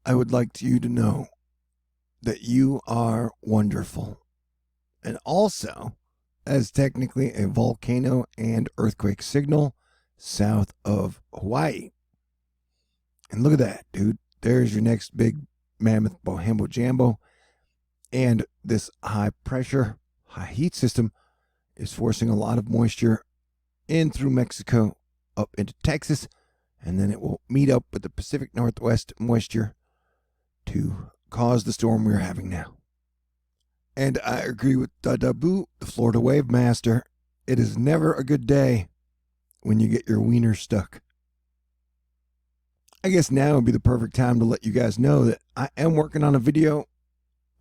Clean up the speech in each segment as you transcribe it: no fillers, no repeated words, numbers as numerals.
I would like you to know that you are wonderful. And also, as technically a volcano and earthquake signal south of Hawaii. And look at that, dude. There's your next big mammoth bohambo jambo. And this high pressure, high heat system is forcing a lot of moisture in through Mexico up into Texas. And then it will meet up with the Pacific Northwest moisture to cause the storm we're having now. And I agree with Dadabu, the Florida Wave Master. It is never a good day when you get your wiener stuck. I guess now would be the perfect time to let you guys know that I am working on a video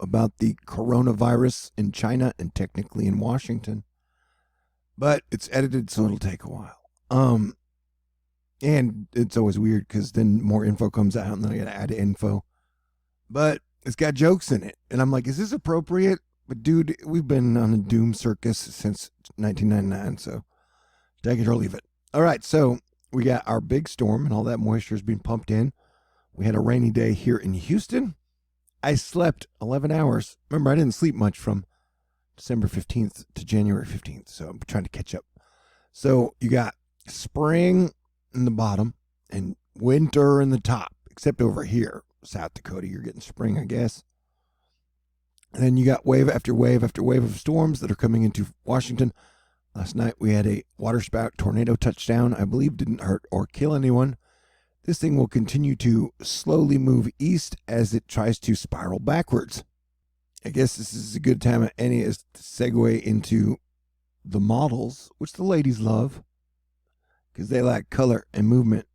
about the coronavirus in China and technically in Washington. But it's edited, so it'll take a while. And it's always weird because then more info comes out and then I gotta add info. But it's got jokes in it. And I'm like, is this appropriate? But dude, we've been on a doom circus since 1999, so take it or leave it. All right, so we got our big storm and all that moisture is being pumped in. We had a rainy day here in Houston. I slept 11 hours. Remember, I didn't sleep much from December 15th to January 15th, so I'm trying to catch up. So you got spring in the bottom and winter in the top, except over here, South Dakota, you're getting spring, I guess. And then you got wave after wave after wave of storms that are coming into Washington. Last night we had a waterspout tornado touchdown. I believe didn't hurt or kill anyone. This thing will continue to slowly move east as it tries to spiral backwards. I guess this is a good time at any is to segue into the models, which the ladies love because they like color and movement.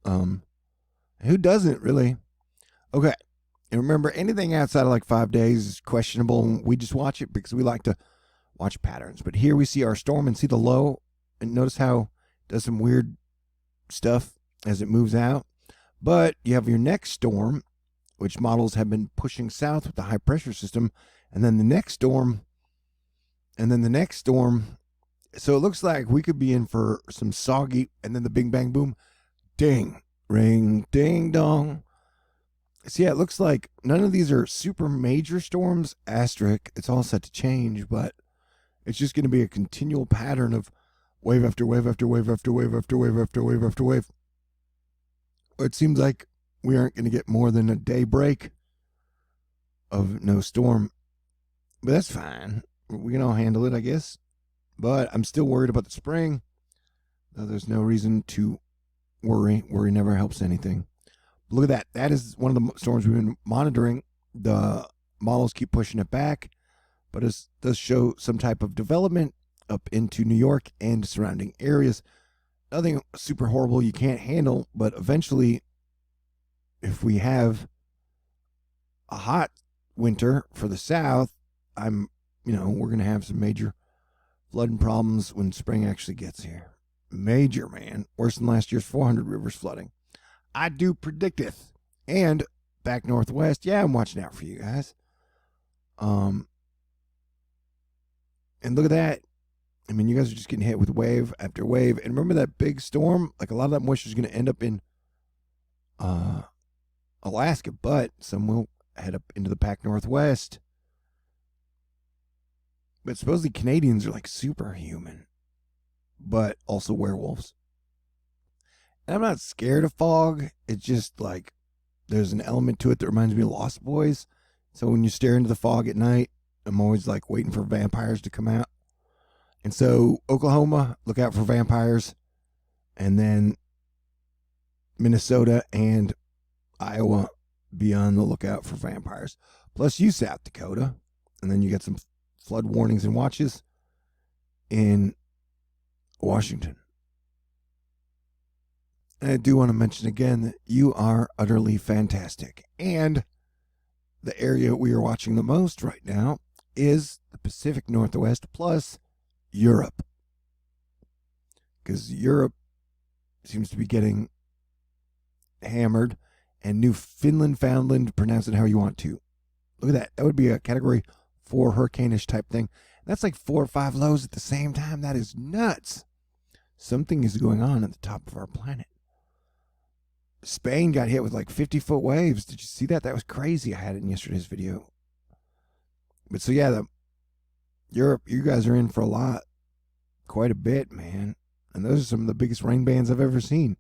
Who doesn't really? Okay. And remember, anything outside of like 5 days is questionable. We just watch it because we like to watch patterns. But here we see our storm and see the low. And notice how it does some weird stuff as it moves out. But you have your next storm, which models have been pushing south with the high pressure system. And then the next storm. And then the next storm. So it looks like we could be in for some soggy. And then the bing, bang, boom. Ding, ring, ding, dong. So yeah, it looks like none of these are super major storms, asterisk. It's all set to change, but it's just going to be a continual pattern of wave after wave after wave after wave after wave after wave after wave. It seems like we aren't going to get more than a day break of no storm. But that's fine. We can all handle it, I guess. But I'm still worried about the spring. Though there's no reason to worry. Worry never helps anything. Look at that. That is one of the storms we've been monitoring. The models keep pushing it back, but it does show some type of development up into New York and surrounding areas. Nothing super horrible you can't handle, but eventually, if we have a hot winter for the South, we're going to have some major flooding problems when spring actually gets here. Major, man. Worse than last year's 400 rivers flooding. I do predict it. And back northwest, yeah, I'm watching out for you guys. And look at that. I mean, you guys are just getting hit with wave after wave. And remember that big storm? Like a lot of that moisture is going to end up in Alaska, but some will head up into the Pac Northwest. But supposedly Canadians are like superhuman, but also werewolves. And I'm not scared of fog. It's just like there's an element to it that reminds me of Lost Boys. So when you stare into the fog at night, I'm always like waiting for vampires to come out. And so Oklahoma, look out for vampires. And then Minnesota and Iowa, be on the lookout for vampires. Plus you, South Dakota. And then you get some flood warnings and watches in Washington. And I do want to mention again that you are utterly fantastic. And the area we are watching the most right now is the Pacific Northwest plus Europe. Because Europe seems to be getting hammered. And Newfoundland, pronounce it how you want to. Look at that. That would be a category 4 hurricane-ish type thing. That's like 4 or 5 lows at the same time. That is nuts. Something is going on at the top of our planet. Spain got hit with like 50-foot waves. Did you see that? That was crazy. I had it in yesterday's video. But so yeah, Europe, you guys are in for a lot. Quite a bit, man. And those are some of the biggest rain bands I've ever seen.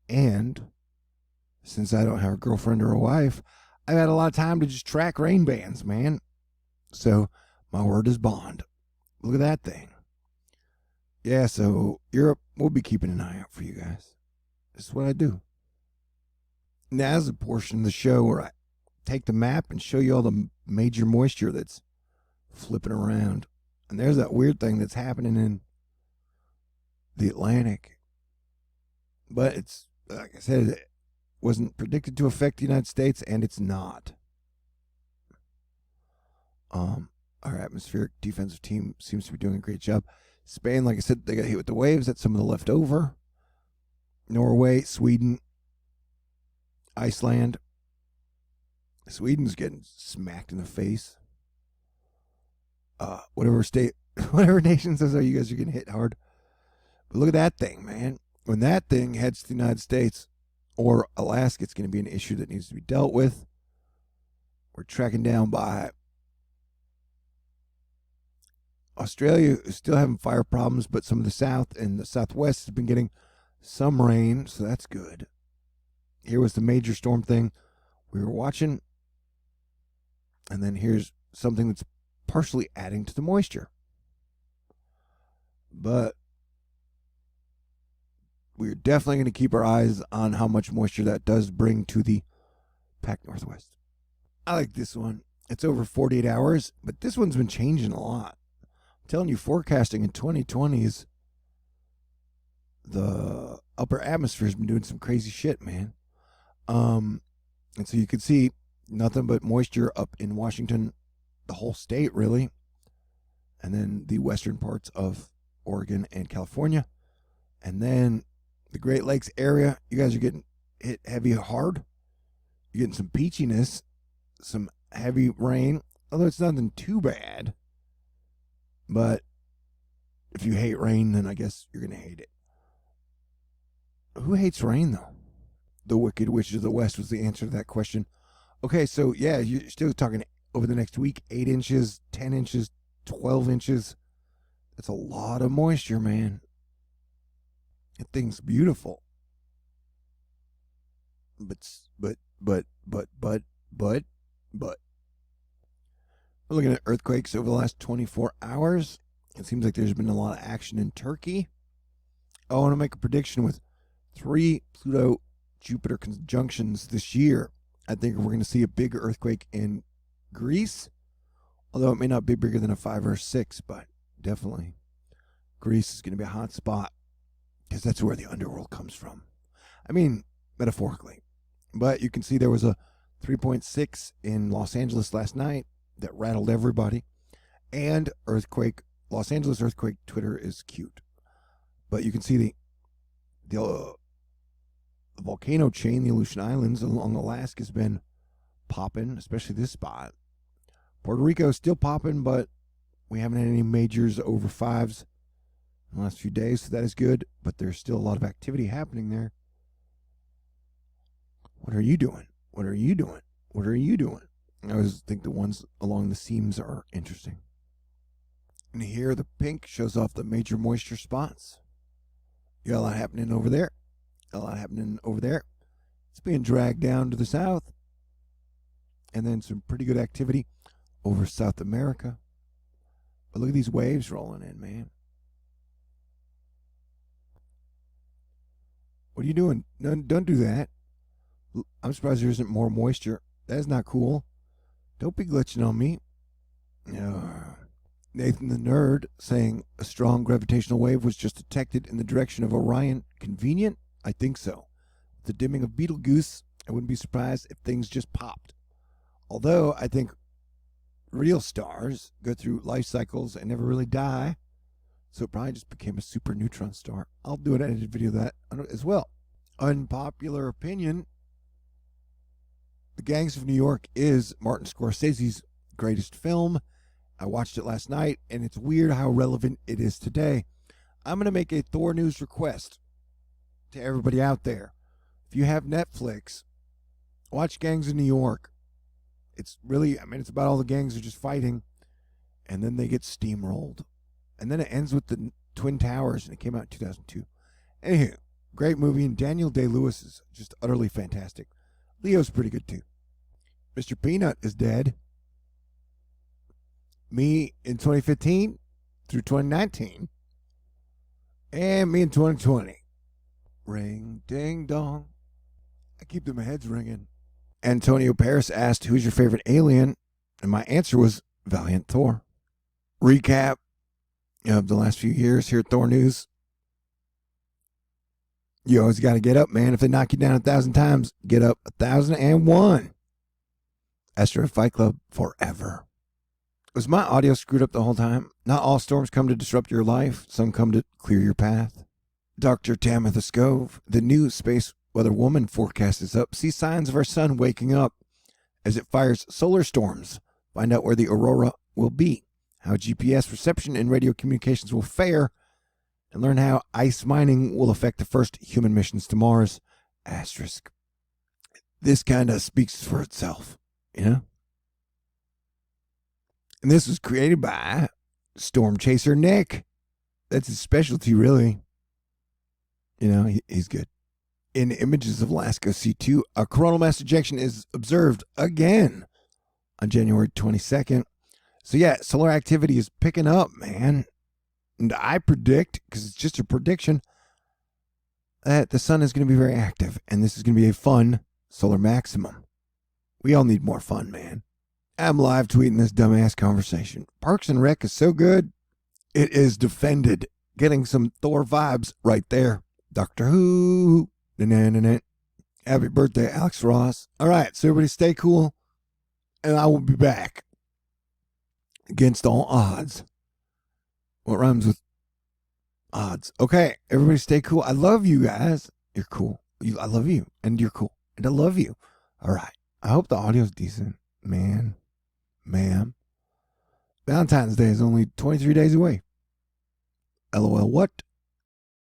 And since I don't have a girlfriend or a wife, I've had a lot of time to just track rain bands, man. So my word is bond. Look at that thing. Yeah, so Europe, we'll be keeping an eye out for you guys. This is what I do. Now's the portion of the show where I take the map and show you all the major moisture that's flipping around. And there's that weird thing that's happening in the Atlantic. But it's, like I said, it wasn't predicted to affect the United States, and it's not. Our atmospheric defensive team seems to be doing a great job. Spain, like I said, they got hit with the waves. That's some of the leftover. Norway, Sweden, Iceland. Sweden's getting smacked in the face. Whatever nation says, you guys are getting hit hard. But look at that thing, man. When that thing heads to the United States or Alaska, it's going to be an issue that needs to be dealt with. We're tracking down by Australia, is still having fire problems, but some of the south and the southwest has been getting some rain, so that's good. Here was the major storm thing we were watching. And then here's something that's partially adding to the moisture. But we're definitely going to keep our eyes on how much moisture that does bring to the Pac Northwest. I like this one. It's over 48 hours, but this one's been changing a lot. I'm telling you, forecasting in 2020s, the upper atmosphere's been doing some crazy shit, man. And so you can see nothing but moisture up in Washington, the whole state, really. And then the western parts of Oregon and California. And then the Great Lakes area, you guys are getting hit heavy hard. You're getting some peachiness, some heavy rain, although it's nothing too bad. But if you hate rain, then I guess you're going to hate it. Who hates rain, though? The Wicked Witches of the West was the answer to that question. Okay, so yeah, you're still talking over the next week, 8 inches, 10 inches, 12 inches. That's a lot of moisture, man. That thing's beautiful. But. We're looking at earthquakes over the last 24 hours. It seems like there's been a lot of action in Turkey. I want to make a prediction with 3 Pluto-Jupiter conjunctions this year. I think we're going to see a big earthquake in Greece, although it may not be bigger than a 5 or a 6, but definitely Greece is going to be a hot spot because that's where the underworld comes from. I mean, metaphorically. But you can see there was a 3.6 in Los Angeles last night that rattled everybody. And earthquake, Los Angeles earthquake Twitter is cute. But you can see the volcano chain, the Aleutian Islands along Alaska has been popping, especially this spot. Puerto Rico is still popping, but we haven't had any majors over 5s in the last few days, so that is good. But there's still a lot of activity happening there. What are you doing? What are you doing? What are you doing? I always think the ones along the seams are interesting. And here the pink shows off the major moisture spots. You got a lot happening over there. A lot happening over there. It's being dragged down to the south. And then some pretty good activity over South America. But look at these waves rolling in, man. What are you doing? No, don't do that. I'm surprised there isn't more moisture. That's not cool. Don't be glitching on me. Nathan the Nerd saying a strong gravitational wave was just detected in the direction of Orion. Convenient? I think so. With the dimming of Betelgeuse, I wouldn't be surprised if things just popped. Although I think real stars go through life cycles and never really die. So it probably just became a super neutron star. I'll do an edited video of that as well. Unpopular opinion. The Gangs of New York is Martin Scorsese's greatest film. I watched it last night, and it's weird how relevant it is today. I'm going to make a THORnews request to everybody out there. If you have Netflix, watch Gangs of New York. It's really, it's about all the gangs are just fighting, and then they get steamrolled. And then it ends with the Twin Towers, and it came out in 2002. Anywho, great movie, and Daniel Day-Lewis is just utterly fantastic. Leo's pretty good, too. Mr. Peanut is dead. Me in 2015 through 2019. And me in 2020. Ring, ding, dong. I keep them heads ringing. Antonio Paris asked, who's your favorite alien? And my answer was Valiant Thor. Recap of the last few years here at THORnews. You always got to get up, man. If they knock you down 1,000 times, get up 1,001. Astro Fight Club forever. Was my audio screwed up the whole time? Not all storms come to disrupt your life. Some come to clear your path. Dr. Tamitha Scove, the new space weather woman forecast is up. See signs of our sun waking up as it fires solar storms. Find out where the aurora will be, how GPS reception and radio communications will fare, and learn how ice mining will affect the first human missions to Mars. Asterisk. This kind of speaks for itself, you know? And this was created by Storm Chaser Nick. That's his specialty, really. You know, he's good. In images of Lasco C2, a coronal mass ejection is observed again on January 22nd. So yeah, solar activity is picking up, man. And I predict, because it's just a prediction, that the sun is going to be very active. And this is going to be a fun solar maximum. We all need more fun, man. I'm live tweeting this dumbass conversation. Parks and Rec is so good. It is defended. Getting some Thor vibes right there. Doctor Who. Na-na-na-na. Happy birthday, Alex Ross. All right, so everybody stay cool. And I will be back. Against all odds. What rhymes with odds? Okay, everybody stay cool. I love you guys. You're cool. I love you. And you're cool. And I love you. All right. I hope the audio's decent. Man. Ma'am. Valentine's Day is only 23 days away. LOL what?